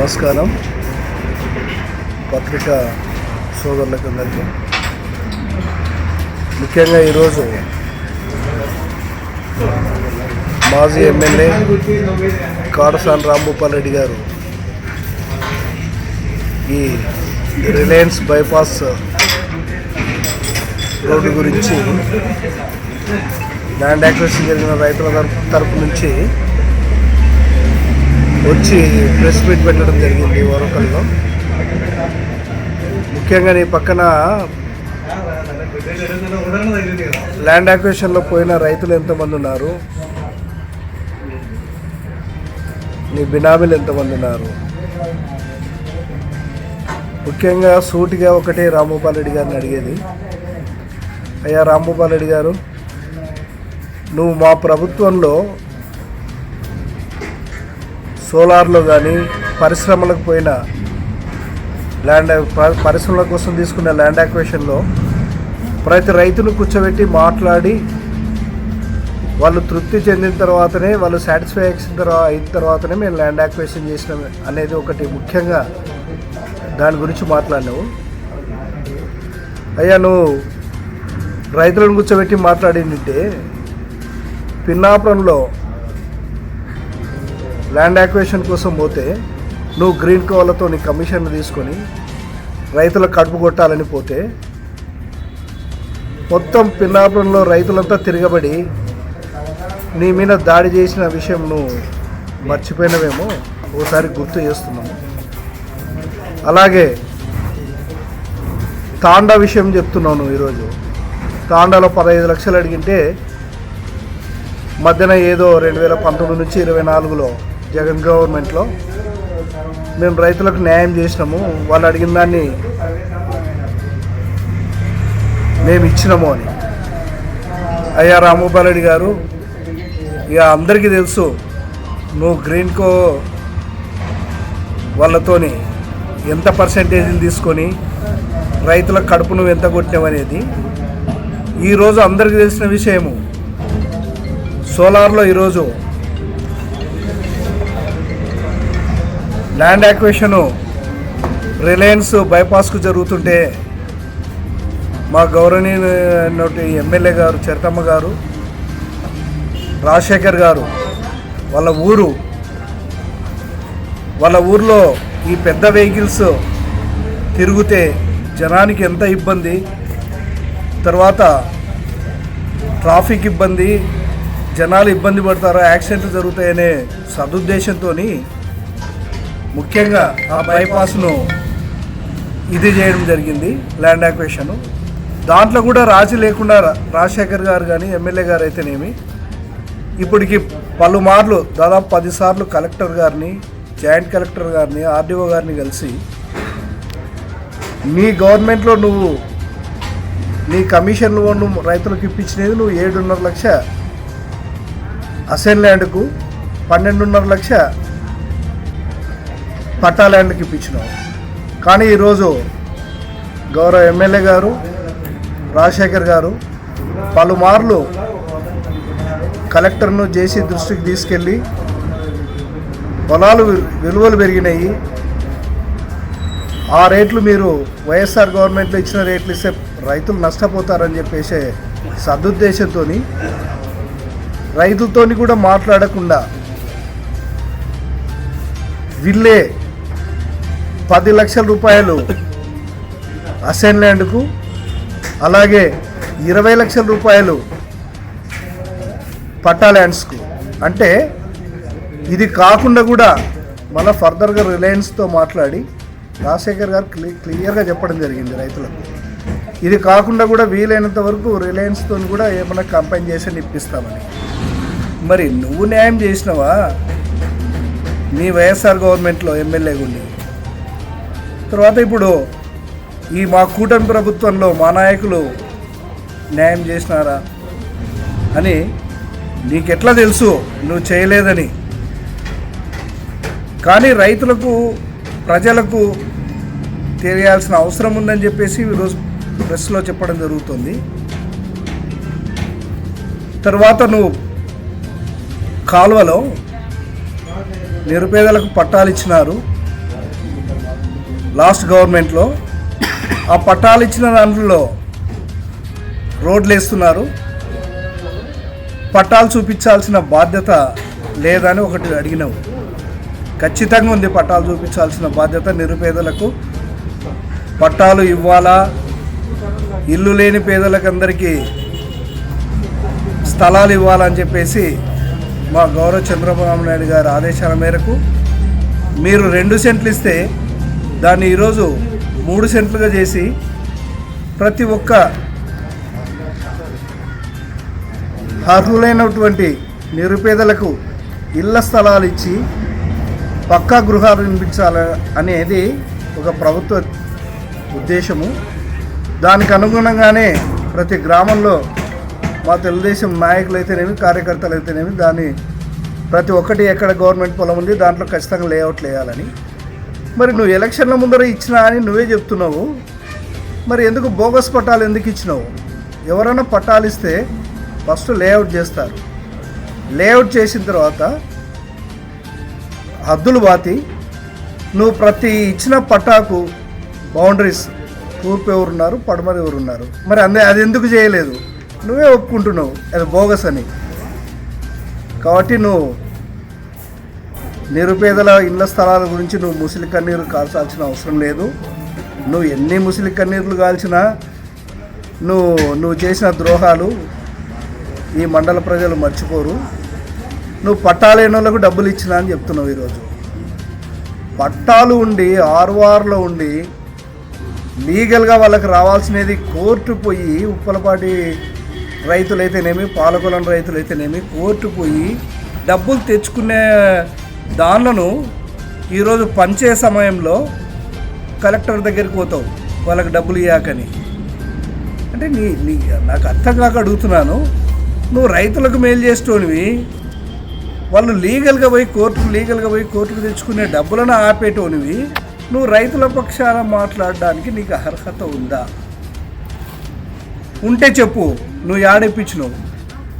నమస్కారం పత్రికా సోదరులకు అందరికీ. ముఖ్యంగా ఈరోజు మాజీ ఎమ్మెల్యే కాడసాని రాంభూపాల్ రెడ్డి గారు ఈ రిలయన్స్ బైపాస్ రోడ్డు గురించి ల్యాండ్ యాక్విజిషన్ జరిగిన రైతుల తరపు నుంచి వచ్చి ప్రెస్ మీట్ పెట్టడం జరిగింది వరంగల్లో. ముఖ్యంగా నీ పక్కన ల్యాండ్ యాక్విజిషన్లో పోయిన రైతులు ఎంతమంది ఉన్నారు, నీ బినామీలు ఎంతమంది ఉన్నారు? ముఖ్యంగా సూటిగా ఒకటే రాంభూపాల్ రెడ్డి గారిని అడిగేది, అయ్యా రాంభూపాల్ రెడ్డి గారు, నువ్వు మా ప్రభుత్వంలో సోలార్లో కానీ పరిశ్రమలకు పోయిన పరిశ్రమల కోసం తీసుకున్న ల్యాండ్ యాక్విజిషన్లో ప్రతి రైతును కూర్చోబెట్టి మాట్లాడి వాళ్ళు తృప్తి చెందిన తర్వాతనే, వాళ్ళు సాటిస్ఫాక్షన్ అయిన తర్వాతనే మేము ల్యాండ్ యాక్విజిషన్ చేసినాం అనేది ఒకటి ముఖ్యంగా దాని గురించి మాట్లాడినావు. అయ్యా నువ్వు రైతులను కూర్చోబెట్టి మాట్లాడిందంటే పిన్నాపురంలో ల్యాండ్ యాక్విజిషన్ కోసం పోతే నువ్వు గ్రీన్ కవర్లతో నీ కమిషన్లు తీసుకొని రైతుల కడుపు కొట్టాలని పోతే మొత్తం పిన్నాపురంలో రైతులంతా తిరగబడి నీ మీద దాడి చేసిన విషయం నువ్వు మర్చిపోయినవేమో ఒకసారి గుర్తు చేస్తున్నాము. అలాగే తాండా విషయం చెప్తున్నావు నువ్వు. ఈరోజు తాండాలో 15 లక్షలు అడిగింటే మధ్యన ఏదో 2019 నుంచి 24లో జగన్ గవర్నమెంట్లో మేము రైతులకు న్యాయం చేసినాము, వాళ్ళు అడిగిన దాన్ని మేము ఇచ్చినాము అని. అయ్యా రాంభూపాల్ రెడ్డి గారు, ఇక అందరికీ తెలుసు నువ్వు గ్రీన్కో వాళ్ళతోని ఎంత పర్సెంటేజీలు తీసుకొని రైతుల కడుపు నువ్వు ఎంత కొట్టినావు అనేది ఈరోజు అందరికీ తెలిసిన విషయము. సోలార్లో ఈరోజు ల్యాండ్ యాక్విజిషను రిలయన్స్ బైపాస్కు జరుగుతుంటే మా గౌరవనీయ ఎమ్మెల్యే గారు చరితమ్మ గారు, రాజశేఖర్ గారు వాళ్ళ ఊర్లో ఈ పెద్ద వెహికల్స్ తిరిగితే జనానికి ఎంత ఇబ్బంది, తర్వాత ట్రాఫిక్ ఇబ్బంది, జనాలు ఇబ్బంది పడతారు, యాక్సిడెంట్లు జరుగుతాయనే సదుద్దేశంతో ముఖ్యంగా ఆ బైపాస్ను ఇది చేయడం జరిగింది ల్యాండ్ యాక్విజిషన్. దాంట్లో కూడా రాజీ లేకుండా రాజశేఖర్ గారు కానీ ఎమ్మెల్యే గారు అయితేనేమి ఇప్పటికి పలుమార్లు దాదాపు 10 సార్లు కలెక్టర్ గారిని, జాయింట్ కలెక్టర్ గారిని, ఆర్డీఓ గారిని కలిసి నీ గవర్నమెంట్లో నువ్వు నీ కమిషన్లు నువ్వు రైతులకు ఇప్పించినది నువ్వు 7.5 లక్ష అసైన్ ల్యాండ్కు, 12.5 లక్ష పట్టా ల్యాండ్కి ఇప్పించినావు. కానీ ఈరోజు గౌరవ ఎమ్మెల్యే గారు రాజశేఖర్ గారు పలుమార్లు కలెక్టర్ను జేసీ దృష్టికి తీసుకెళ్ళి పొలాలు విలువలు పెరిగినాయి, ఆ రేట్లు మీరు వైఎస్ఆర్ గవర్నమెంట్లో ఇచ్చిన రేట్లు ఇస్తే రైతులు నష్టపోతారని చెప్పేసే సదుద్దేశంతో రైతులతో కూడా మాట్లాడకుండా వీళ్ళే 10 లక్షల రూపాయలు అసైన్ ల్యాండ్కు, అలాగే 20 లక్షల రూపాయలు పట్టా ల్యాండ్స్కు. అంటే ఇది కాకుండా కూడా మళ్ళీ ఫర్దర్గా రిలయన్స్తో మాట్లాడి రాజశేఖర్ గారు క్లియర్గా చెప్పడం జరిగింది రైతులకు. ఇది కాకుండా కూడా వీలైనంత వరకు రిలయన్స్తో కూడా ఏమైనా కంపెన్సేషన్ ఇప్పిస్తామని. మరి నువ్వు న్యాయం చేసినావా నీ వైఎస్ఆర్ గవర్నమెంట్లో ఎమ్మెల్యేగా ఉండి? తర్వాత ఇప్పుడు ఈ మా కూటమి ప్రభుత్వంలో మా నాయకులు న్యాయం చేసినారా అని నీకెట్లా తెలుసు నువ్వు చేయలేదని? కానీ రైతులకు, ప్రజలకు తెలియాల్సిన అవసరం ఉందని చెప్పేసి ఈరోజు ప్రెస్లో చెప్పడం జరుగుతుంది. తర్వాత నువ్వు కాలువలో నిరుపేదలకు పట్టాలు ఇచ్చినారు, లాస్ట్ గవర్నమెంట్లో ఆ పట్టాలు ఇచ్చిన దాంట్లో రోడ్లు వేస్తున్నారు. పట్టాలు చూపించాల్సిన బాధ్యత లేదని ఒకటి అడిగినావు. ఖచ్చితంగా ఉంది, పట్టాలు చూపించాల్సిన బాధ్యత. నిరుపేదలకు పట్టాలు ఇవ్వాలా, ఇల్లు లేని పేదలకు అందరికీ స్థలాలు ఇవ్వాలని చెప్పేసి మా గౌరవ చంద్రబాబు నాయుడు గారి ఆదేశాల మేరకు మీరు 2 సెంట్లు ఇస్తే దాన్ని ఈరోజు 3 సెంట్లుగా చేసి ప్రతి ఒక్క అర్హులైనటువంటి నిరుపేదలకు ఇళ్ల స్థలాలు ఇచ్చి పక్కా గృహాలు నిర్మించాలి అనేది ఒక ప్రభుత్వ ఉద్దేశము. దానికి అనుగుణంగానే ప్రతి గ్రామంలో మా తెలుగుదేశం నాయకులు అయితేనేమి, కార్యకర్తలు అయితేనేమి దాన్ని ప్రతి ఒక్కటి ఎక్కడ గవర్నమెంట్ పొలం ఉంది దాంట్లో ఖచ్చితంగా లేఅవుట్లు వేయాలని. మరి నువ్వు ఎలక్షన్ల ముందర ఇచ్చినా అని నువ్వే చెప్తున్నావు. మరి ఎందుకు బోగస్ పట్టాలు ఎందుకు ఇచ్చినావు? ఎవరైనా పట్టాలు ఇస్తే ఫస్ట్ లేఅవుట్ చేస్తారు. లేఅవుట్ చేసిన తర్వాత హద్దులు బాతి నువ్వు ప్రతి ఇచ్చిన పట్టాకు బౌండరీస్ తూర్పు ఎవరున్నారు, పడమర ఎవరున్నారు, మరి అది ఎందుకు చేయలేదు? నువ్వే ఒప్పుకుంటున్నావు అది బోగస్ అని. కాబట్టి నువ్వు నిరుపేదల ఇళ్ల స్థలాల గురించి నువ్వు ముసిలి కన్నీరు కాల్చాల్సిన అవసరం లేదు. నువ్వు ఎన్ని ముసిలి కన్నీరులు కాల్చినా నువ్వు చేసిన ద్రోహాలు ఈ మండల ప్రజలు మర్చిపోరు. నువ్వు పట్టాలేని వాళ్ళకు డబ్బులు ఇచ్చినా అని చెప్తున్నావు. ఈరోజు పట్టాలు ఉండి ఆర్వార్లో ఉండి లీగల్గా వాళ్ళకి రావాల్సినది కోర్టు పోయి, ఉప్పలపాటి రైతులైతేనేమి, పాలకొలం రైతులైతేనేమి కోర్టు పోయి డబ్బులు తెచ్చుకునే దానిలను ఈరోజు పంచే సమయంలో కలెక్టర్ దగ్గరికి పోతావు వాళ్ళకి డబ్బులు ఇవ్వకని. అంటే నాకు అర్థం కాక అడుగుతున్నాను. నువ్వు రైతులకు మేలు చేసేటోనివి, వాళ్ళు లీగల్గా పోయి కోర్టుకు తెచ్చుకునే డబ్బులను ఆపేటోనివి. నువ్వు రైతుల పక్షాన మాట్లాడడానికి నీకు అర్హత ఉందా? ఉంటే చెప్పు. నువ్వు యాడిప్పించినావు.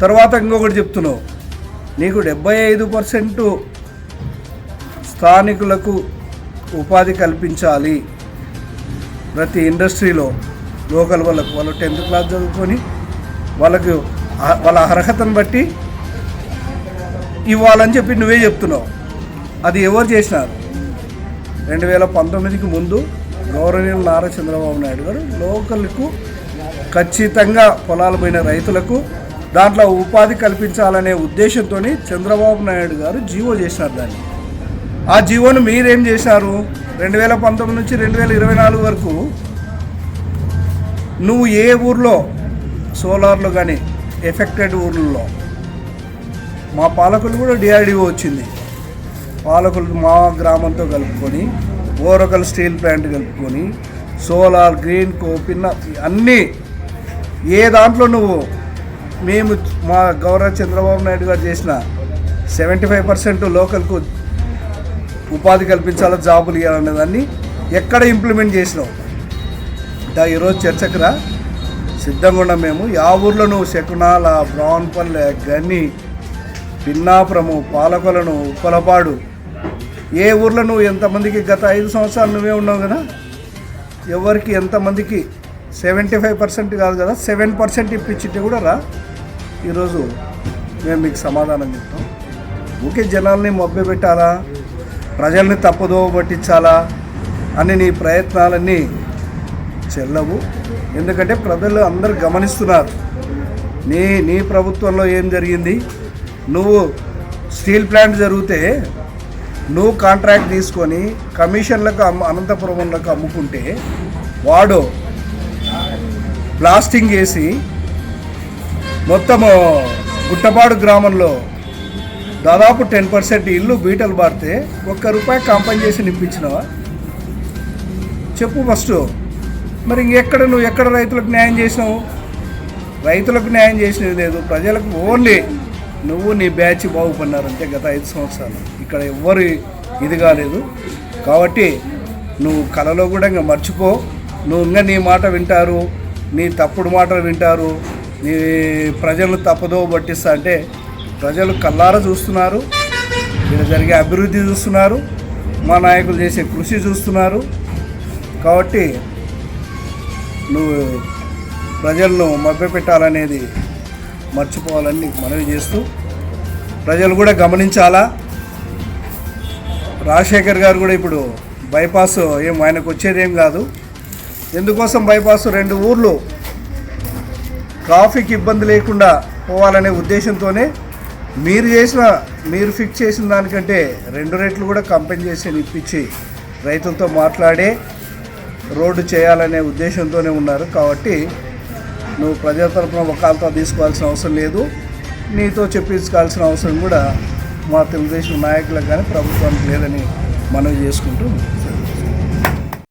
తర్వాత ఇంకొకటి చెప్తున్నావు, నీకు 75% స్థానికులకు ఉపాధి కల్పించాలి. ప్రతి ఇండస్ట్రీలో లోకల్ వాళ్ళు 10th క్లాస్ చదువుకొని వాళ్ళకు వాళ్ళ అర్హతను బట్టి ఇవ్వాలని చెప్పి నువ్వే చెప్తున్నావు. అది ఎవరు చేసినారు? 2019కి ముందు గౌరవనీయులు నారా చంద్రబాబు నాయుడు గారు లోకల్కు ఖచ్చితంగా పొలాలు పోయిన రైతులకు దాంట్లో ఉపాధి కల్పించాలనే ఉద్దేశంతో చంద్రబాబు నాయుడు గారు జీవో చేసినారు. దాన్ని ఆ జీవోను మీరేం చేశారు? 2019 నుంచి 2024 వరకు నువ్వు ఏ ఊర్లో సోలార్లో కానీ ఎఫెక్టెడ్ ఊర్లలో మా పాలకులు కూడా డిఆర్డిఓ వచ్చింది. పాలకులు మా గ్రామంతో కలుపుకొని ఓరకల్ స్టీల్ ప్లాంట్ కలుపుకొని సోలార్, గ్రీన్ కో, పిన్న అన్నీ ఏ దాంట్లో నువ్వు మేము మా గౌరవ చంద్రబాబు నాయుడు గారు చేసిన 75% లోకల్కు ఉపాధి కల్పించాలో జాబులు ఇవ్వాలనే దాన్ని ఎక్కడ ఇంప్లిమెంట్ చేసినావు? ఈరోజు చర్చకు రా, సిద్ధంగా ఉన్నాం మేము. ఆ ఊర్లో నువ్వు శకునాల, బ్రాన్పల్లె, గని, పిన్నాపురము, పాలకొలను, ఉప్పలపాడు ఏ ఊర్లో నువ్వు ఎంతమందికి గత 5 సంవత్సరాలు నువ్వే ఉన్నావు కదా, ఎవరికి ఎంతమందికి 75% కాదు కదా 7% ఇప్పించింటే కూడా రా. ఈరోజు మేము మీకు సమాధానం చెప్తాం. ఊకే జనాల్ని మభ్య పెట్టాలా, ప్రజల్ని తప్పుదోవ పట్టించాలా అని నీ ప్రయత్నాలన్నీ చెల్లవు. ఎందుకంటే ప్రజలు అందరూ గమనిస్తున్నారు నీ ప్రభుత్వంలో ఏం జరిగింది. నువ్వు స్టీల్ ప్లాంట్ జరిగితే నువ్వు కాంట్రాక్ట్ తీసుకొని కమిషన్లకు అనంతపురంలకు అమ్ముకుంటే వాడు బ్లాస్టింగ్ చేసి మొత్తము గుట్టపాడు గ్రామంలో దాదాపు 10% ఇల్లు బీటలు బారితే ₹1 కాంపన్సేషన్ ఇప్పించినావా? చెప్పు ఫస్ట్. మరి నువ్వు ఎక్కడ రైతులకు న్యాయం చేసినావు? రైతులకు న్యాయం చేసినది లేదు, ప్రజలకు ఓన్లీ నువ్వు నీ బ్యాచ్ బాగుపడినారంటే గత 5 సంవత్సరాలు. ఇక్కడ ఎవ్వరు ఇది కాలేదు. కాబట్టి నువ్వు కళలో కూడా ఇంకా మర్చిపో. నువ్వు ఇంకా నీ మాట వింటారు, నీ తప్పుడు మాటలు వింటారు, నీ ప్రజలను తప్పుదో పట్టిస్తా అంటే ప్రజలు కళ్ళారా చూస్తున్నారు. ఇక్కడ జరిగే అభివృద్ధి చూస్తున్నారు, మా నాయకులు చేసే కృషి చూస్తున్నారు. కాబట్టి నువ్వు ప్రజలను మభ్యపెట్టాలనేది మర్చిపోవాలని నీకు మనవి చేస్తూ, ప్రజలు కూడా గమనించాలా. రాజశేఖర్ గారు కూడా ఇప్పుడు బైపాస్ ఆయనకు వచ్చేదేం కాదు. ఎందుకోసం బైపాస్ 2 ఊర్లు ట్రాఫిక్ ఇబ్బంది లేకుండా పోవాలనే ఉద్దేశంతోనే మీరు ఫిక్స్ చేసిన దానికంటే 2 రెట్లు కూడా కంపెన్సేషన్ ఇప్పించి రైతులతో మాట్లాడే రోడ్డు చేయాలనే ఉద్దేశంతోనే ఉన్నారు. కాబట్టి నువ్వు ప్రజల తరపున వకాల్తా తీసుకోవాల్సిన అవసరం లేదు, నీతో చెప్పించుకోవాల్సిన అవసరం కూడా మా తెలుగుదేశం నాయకులకు కానీ ప్రభుత్వానికి లేదని మనవి చేసుకుంటూ